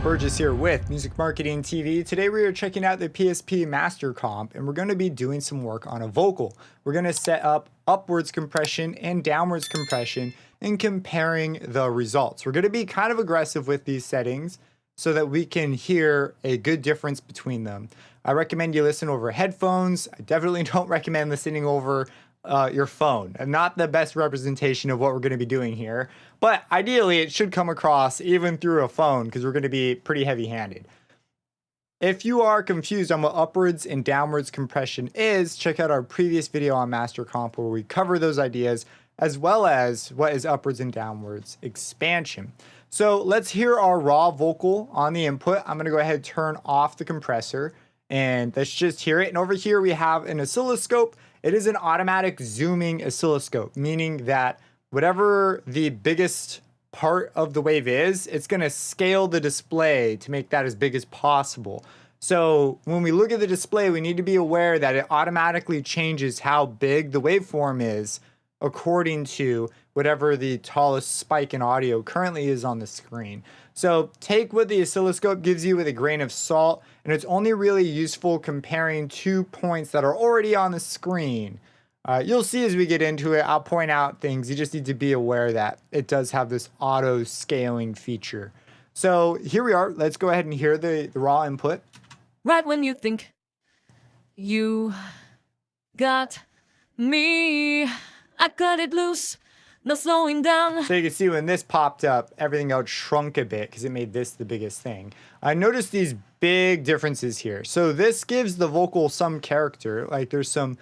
Burgess here with Music Marketing TV. Today we are checking out the PSP MasterComp and we're going to be doing some work on a vocal. We're going to set up upwards compression and downwards compression and comparing the results. We're going to be kind of aggressive with these settings so that we can hear a good difference between them. I recommend you listen over headphones. I definitely don't recommend listening over your phone. Not the best representation of what we're going to be doing here, but ideally it should come across even through a phone because we're going to be pretty heavy-handed. If you are confused on what upwards and downwards compression is, check out our previous video on MasterComp where we cover those ideas as well as what is upwards and downwards expansion. So let's hear our raw vocal on the input. I'm going to go ahead and turn off the compressor and let's just hear it. And over here we have an oscilloscope. It is an automatic zooming oscilloscope, meaning that whatever the biggest part of the wave is, it's going to scale the display to make that as big as possible. So when we look at the display, we need to be aware that it automatically changes how big the waveform is according to whatever the tallest spike in audio currently is on the screen. So take what the oscilloscope gives you with a grain of salt, and it's only really useful comparing 2 points that are already on the screen. You'll see as we get into it, I'll point out things. You just need to be aware that it does have this auto scaling feature. So here we are. Let's go ahead and hear the raw input. Right when you think you got me, I cut it loose, no slowing down. So you can see when this popped up, everything else shrunk a bit because it made this the biggest thing. I noticed these big differences here. So this gives the vocal some character, like there's some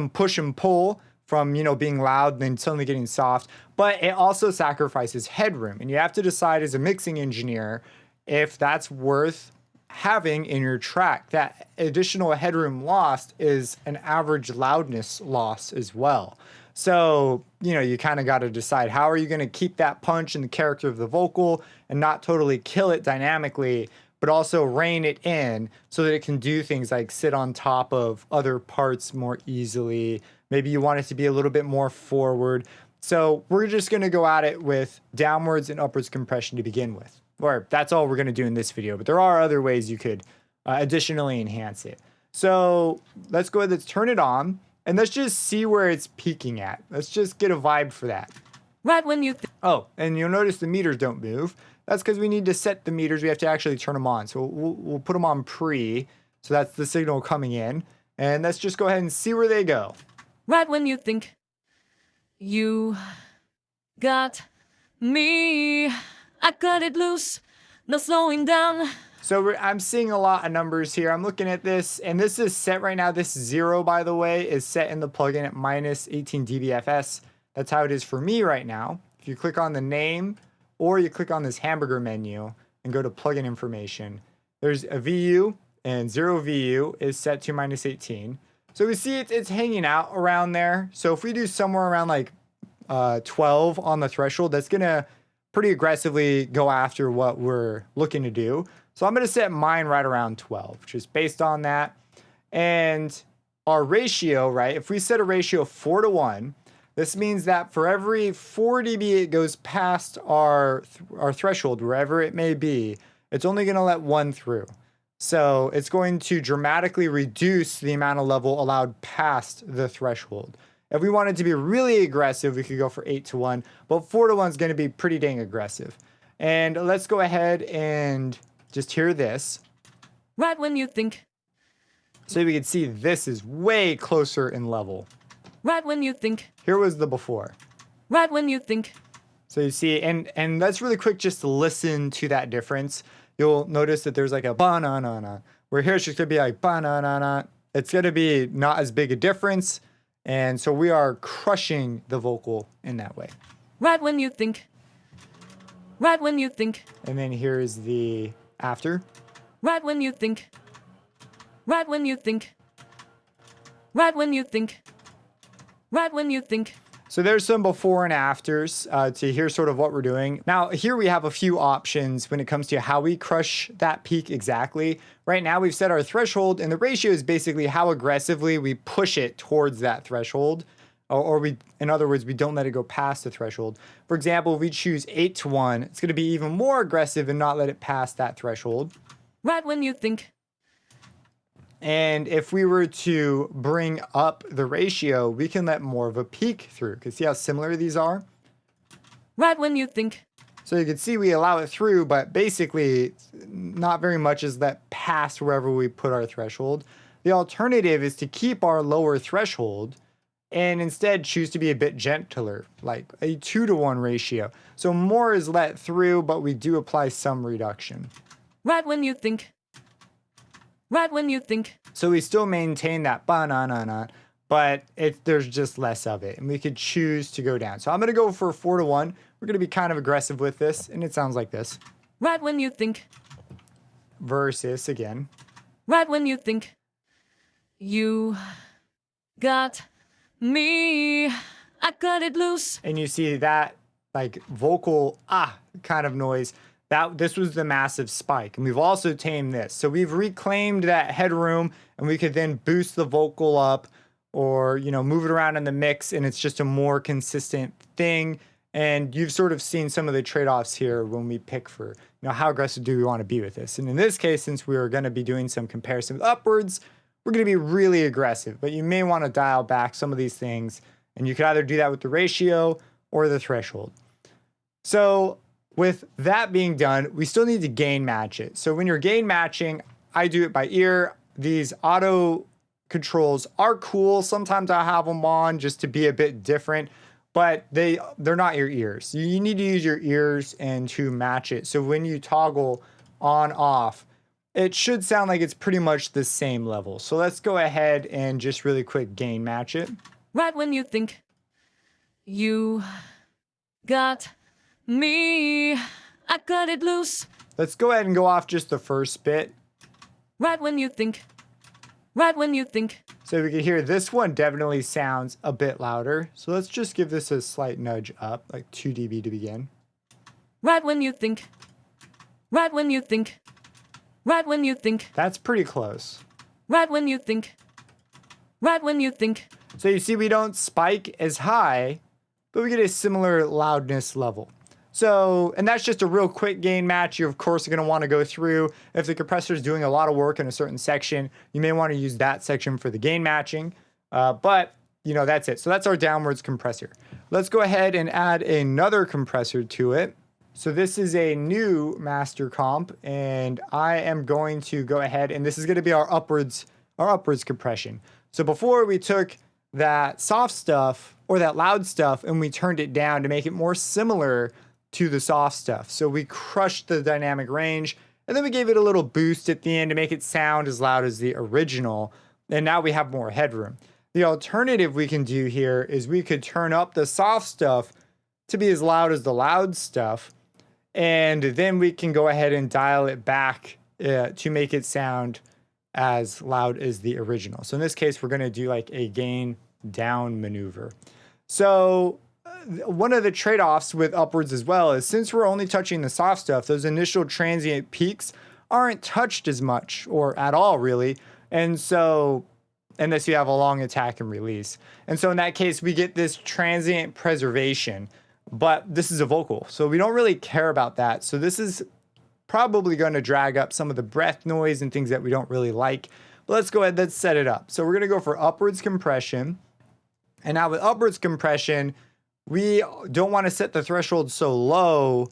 push and pull from, being loud and then suddenly getting soft, but it also sacrifices headroom. And you have to decide as a mixing engineer if that's worth having in your track. That additional headroom lost is an average loudness loss as well. So, you kind of got to decide how are you going to keep that punch and the character of the vocal and not totally kill it dynamically, but also rein it in so that it can do things like sit on top of other parts more easily. Maybe you want it to be a little bit more forward. So we're just going to go at it with downwards and upwards compression to begin with. Or that's all we're going to do in this video, but there are other ways you could additionally enhance it. So let's go ahead, let's turn it on. And let's just see where it's peaking at. Let's just get a vibe for that. Right when you Oh, and you'll notice the meters don't move. That's because we need to set the meters. We have to actually turn them on. So we'll put them on pre. So that's the signal coming in. And let's just go ahead and see where they go. Right when you think you got me, I cut it loose, no slowing down. So I'm seeing a lot of numbers here. I'm looking at this, and this is set right now. This 0, by the way, is set in the plugin at minus 18 dBFS. That's how it is for me right now. If you click on the name, or you click on this hamburger menu and go to plugin information, there's a VU, and 0 VU is set to minus 18. So we see it's hanging out around there. So if we do somewhere around like 12 on the threshold, that's going to pretty aggressively go after what we're looking to do. So I'm going to set mine right around 12, just based on that. And our ratio, right? If we set a ratio of 4:1, this means that for every 4 dB it goes past our threshold, wherever it may be, it's only going to let 1 through. So it's going to dramatically reduce the amount of level allowed past the threshold. If we wanted to be really aggressive, we could go for 8:1, but 4:1 is going to be pretty dang aggressive. And let's go ahead and just hear this. Right when you think. So we can see this is way closer in level. Right when you think. Here was the before. Right when you think. So you see, and that's really quick just to listen to that difference. You'll notice that there's like a ba-na-na-na, where here it's just going to be like ba-na-na-na. It's going to be not as big a difference. And so we are crushing the vocal in that way. Right when you think. Right when you think. And then here is the after. Right when you think. Right when you think. Right when you think. Right when you think. So there's some before and afters to hear sort of what we're doing. Now, here we have a few options when it comes to how we crush that peak exactly. Right now, we've set our threshold, and the ratio is basically how aggressively we push it towards that threshold or we, in other words, we don't let it go past the threshold. For example, if we choose 8 to 1, it's going to be even more aggressive and not let it pass that threshold. Right when you think. And if we were to bring up the ratio, we can let more of a peak through. Because see how similar these are? Right when you think. So you can see we allow it through, but basically not very much is let past wherever we put our threshold. The alternative is to keep our lower threshold and instead choose to be a bit gentler, like a 2 to 1 ratio. So more is let through, but we do apply some reduction. Right when you think. Right when you think. So we still maintain that ba-na-na-na, but there's just less of it, and we could choose to go down. So I'm gonna go for 4 to 1. We're gonna be kind of aggressive with this, and it sounds like this. Right when you think. Versus again. Right when you think. You got me. I cut it loose. And you see that like vocal kind of noise. This was the massive spike, and we've also tamed this. So we've reclaimed that headroom, and we could then boost the vocal up, or move it around in the mix, and it's just a more consistent thing. And you've sort of seen some of the trade-offs here when we pick for how aggressive do we want to be with this. And in this case, since we are going to be doing some comparison with upwards, we're going to be really aggressive. But you may want to dial back some of these things, and you could either do that with the ratio or the threshold. So with that being done, we still need to gain match it. So when you're gain matching, I do it by ear. These auto controls are cool. Sometimes I have them on just to be a bit different, but they're not your ears. You need to use your ears and to match it. So when you toggle on off, it should sound like it's pretty much the same level. So let's go ahead and just really quick gain match it. Right when you think. You got me. I cut it loose. Let's go ahead and go off just the first bit. Right when you think. Right when you think. So we can hear this one definitely sounds a bit louder. So let's just give this a slight nudge up, like 2 dB to begin. Right when you think. Right when you think. Right when you think. That's pretty close. Right when you think. Right when you think. So you see we don't spike as high, but we get a similar loudness level. So, and that's just a real quick gain match. You, of course, are going to want to go through. If the compressor is doing a lot of work in a certain section, you may want to use that section for the gain matching. But, that's it. So that's our downwards compressor. Let's go ahead and add another compressor to it. So this is a new MasterComp, and I am going to go ahead, and this is going to be our upwards compression. So before we took that soft stuff or that loud stuff and we turned it down to make it more similar to the soft stuff. So we crushed the dynamic range, and then we gave it a little boost at the end to make it sound as loud as the original. And now we have more headroom. The alternative we can do here is we could turn up the soft stuff to be as loud as the loud stuff. And then we can go ahead and dial it back to make it sound as loud as the original. So in this case, we're going to do like a gain down maneuver. So one of the trade-offs with upwards as well is since we're only touching the soft stuff, those initial transient peaks aren't touched as much or at all really. And so unless you have a long attack and release. And so in that case, we get this transient preservation, but this is a vocal. So we don't really care about that. So this is probably going to drag up some of the breath noise and things that we don't really like. But let's go ahead, let's set it up. So we're going to go for upwards compression. And now with upwards compression, we don't want to set the threshold so low.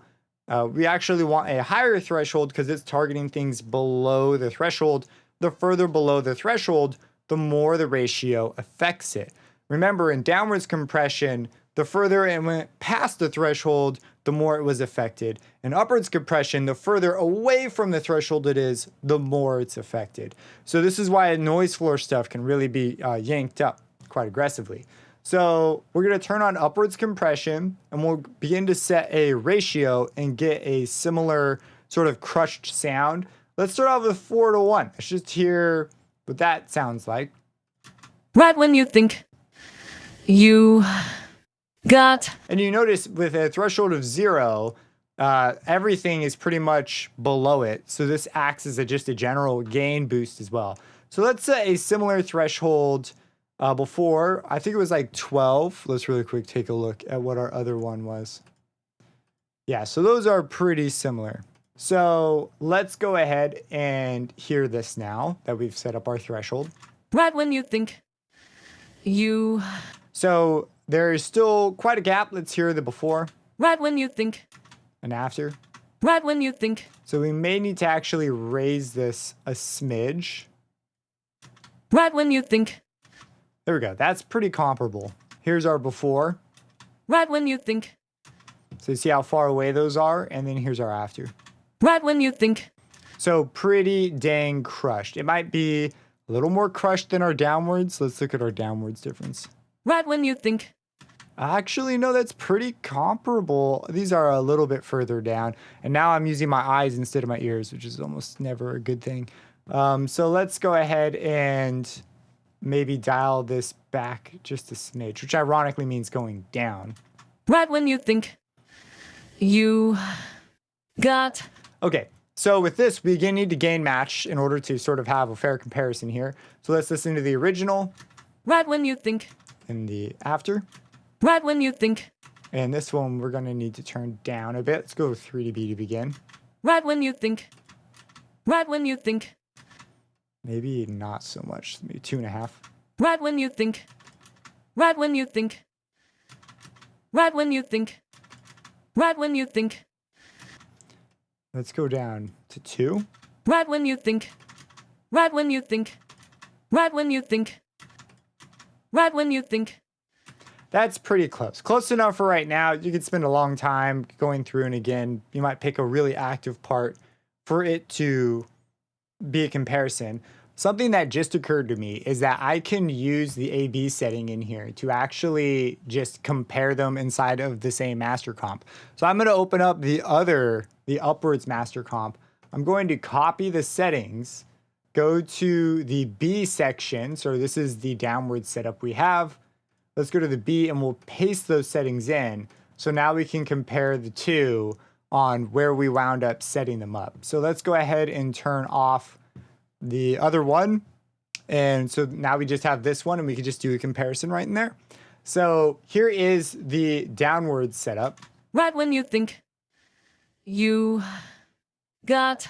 We actually want a higher threshold because it's targeting things below the threshold. The further below the threshold, the more the ratio affects it. Remember, in downwards compression, the further it went past the threshold, the more it was affected. In upwards compression, the further away from the threshold it is, the more it's affected. So this is why noise floor stuff can really be yanked up quite aggressively. So we're going to turn on upwards compression, and we'll begin to set a ratio and get a similar sort of crushed sound. Let's start off with 4 to 1. Let's just hear what that sounds like. Right when you think. You got. And you notice with a threshold of 0, everything is pretty much below it. So this acts as just a general gain boost as well. So let's set a similar threshold Before, I think it was like 12. Let's really quick take a look at what our other one was. Yeah, so those are pretty similar. So let's go ahead and hear this now that we've set up our threshold. Right when you think you... So there is still quite a gap. Let's hear the before. Right when you think. And after. Right when you think. So we may need to actually raise this a smidge. Right when you think. There we go. That's pretty comparable. Here's our before. Right when you think. So you see how far away those are? And then here's our after. Right when you think. So pretty dang crushed. It might be a little more crushed than our downwards. Let's look at our downwards difference. Right when you think. Actually, no, that's pretty comparable. These are a little bit further down. And now I'm using my eyes instead of my ears, which is almost never a good thing. So let's go ahead and maybe dial this back just a smidge, which ironically means going down. Right when you think you got... Okay, so with this, we again need to gain match in order to sort of have a fair comparison here. So let's listen to the original. Right when you think. And the after. Right when you think. And this one, we're going to need to turn down a bit. Let's go with 3 dB to begin. Right when you think. Right when you think. Maybe not so much. Maybe 2.5. Right when you think. Right when you think. Right when you think. Right when you think. Let's go down to 2. Right when you think. Right when you think. Right when you think. Right when you think. That's pretty close. Close enough for right now. You could spend a long time going through, and again, you might pick a really active part for it to be a comparison. Something that just occurred to me is that I can use the A/B setting in here to actually just compare them inside of the same MasterComp. So I'm going to open up the upwards MasterComp. I'm going to copy the settings, go to the B section. So this is the downward setup we have. Let's go to the B and we'll paste those settings in. So now we can compare the two on where we wound up setting them up. So let's go ahead and turn off the other one. And so now we just have this one and we can just do a comparison right in there. So here is the downward setup. Right when you think you got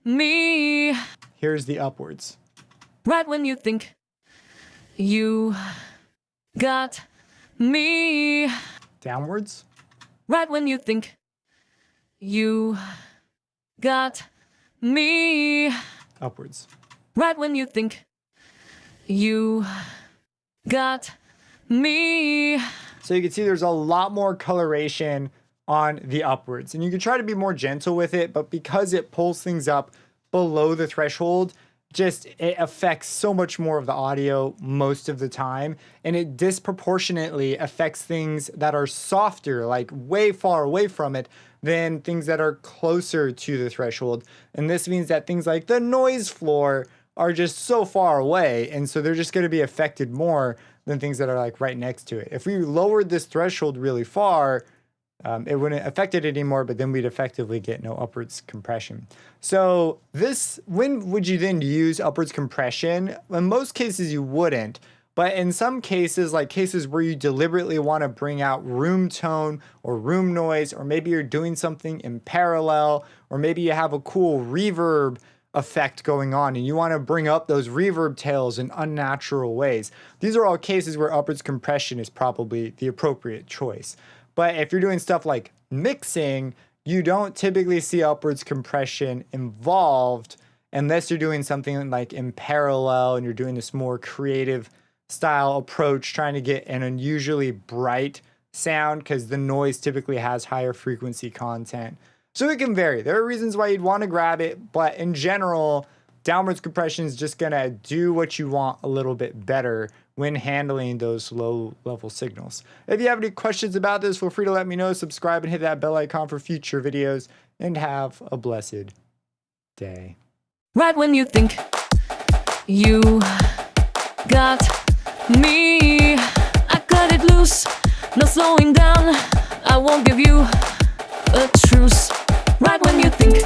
me. Here's the upwards. Right when you think you got me. Downwards. Right when you think you got me. Upwards. Right when you think you got me. So you can see there's a lot more coloration on the upwards, and you can try to be more gentle with it, but because it pulls things up below the threshold, it affects so much more of the audio most of the time, and it disproportionately affects things that are softer, like way far away from it, than things that are closer to the threshold. And this means that things like the noise floor are just so far away, and so they're just going to be affected more than things that are like right next to it. If we lowered this threshold really far, it wouldn't affect it anymore, but then we'd effectively get no upwards compression. So when would you then use upwards compression? In most cases you wouldn't, but in some cases, like cases where you deliberately want to bring out room tone or room noise, or maybe you're doing something in parallel, or maybe you have a cool reverb effect going on and you want to bring up those reverb tails in unnatural ways. These are all cases where upwards compression is probably the appropriate choice. But if you're doing stuff like mixing, you don't typically see upwards compression involved unless you're doing something like in parallel and you're doing this more creative style approach, trying to get an unusually bright sound because the noise typically has higher frequency content. So it can vary. There are reasons why you'd want to grab it, but in general, downwards compression is just going to do what you want a little bit better when handling those low level signals. If you have any questions about this, feel free to let me know, subscribe and hit that bell icon for future videos, and have a blessed day. Right when you think you got me, I cut it loose, no slowing down, I won't give you a truce. Right when you think